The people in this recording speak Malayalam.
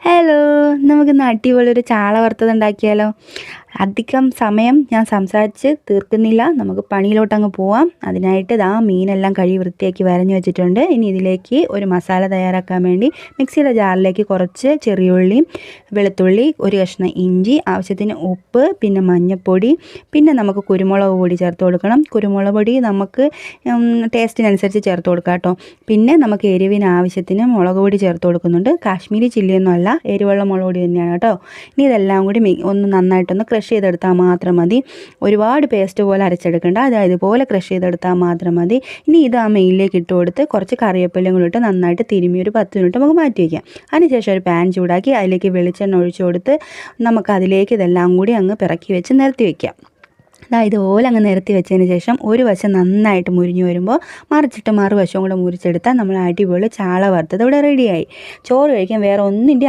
ഹലോ, നമുക്കിന്ന് അടിപൊളിയൊരു ചാള വറുത്തത് ഉണ്ടാക്കിയാലോ? അധികം സമയം ഞാൻ സംസാരിച്ച് തീർക്കുന്നില്ല, നമുക്ക് പണിയിലോട്ടങ്ങ് പോവാം. അതിനായിട്ട് മീനെല്ലാം കഴുകി വൃത്തിയാക്കി വരഞ്ഞു വെച്ചിട്ടുണ്ട്. ഇനി ഇതിലേക്ക് ഒരു മസാല തയ്യാറാക്കാൻ വേണ്ടി മിക്സിയുടെ ജാറിലേക്ക് കുറച്ച് ചെറിയുള്ളിയും വെളുത്തുള്ളി, ഒരു കഷ്ണം ഇഞ്ചി, ആവശ്യത്തിന് ഉപ്പ്, പിന്നെ മഞ്ഞൾപ്പൊടി, പിന്നെ നമുക്ക് കുരുമുളക് പൊടി ചേർത്ത് കൊടുക്കണം. കുരുമുളക് പൊടി നമുക്ക് ടേസ്റ്റിനനുസരിച്ച് ചേർത്ത് കൊടുക്കാം കേട്ടോ. പിന്നെ നമുക്ക് എരിവിന് ആവശ്യത്തിന് മുളക് പൊടി ചേർത്ത് കൊടുക്കുന്നുണ്ട്. കാശ്മീരി ചില്ലിയൊന്നും അല്ല, എരിവുള്ള മുളക് പൊടി തന്നെയാണ് കേട്ടോ. ഇനി ഇതെല്ലാം കൂടി ഒന്ന് നന്നായിട്ടൊന്ന് ക്രഷ് ചെയ്തെടുത്താൽ മാത്രം മതി. ഒരുപാട് പേസ്റ്റ് പോലെ അരച്ചെടുക്കേണ്ട, അതായത് ഇതുപോലെ ക്രഷ് ചെയ്തെടുത്താൽ മാത്രം മതി. ഇനി ഇത് മെയിലേക്ക് ഇട്ട് കൊടുത്ത് കുറച്ച് കറിവേപ്പിലയും കൂടി ഇട്ട് നന്നായിട്ട് തിരുമ്മി ഒരു 10 മിനിറ്റ് നമുക്ക് മാറ്റി വയ്ക്കാം. അതിനുശേഷം ഒരു പാൻ ചൂടാക്കി അതിലേക്ക് വെളിച്ചെണ്ണ ഒഴിച്ചു കൊടുത്ത് നമുക്ക് അതിലേക്ക് ഇതെല്ലാം കൂടി അങ്ങ് പിറക്കി വെച്ച് നിരത്തി വയ്ക്കാം. ഇതുപോലെ അങ്ങ് നിരത്തി വെച്ചതിന് ശേഷം ഒരു വശം നന്നായിട്ട് മുരിഞ്ഞു വരുമ്പോൾ മറിച്ചിട്ട് മറുവശവും കൂടെ മുറിച്ചെടുത്താൽ നമ്മൾ അടിപൊളി ചാള വറുത്തത് ഇവിടെ റെഡിയായി. ചോറ് കഴിക്കാൻ വേറെ ഒന്നിൻ്റെ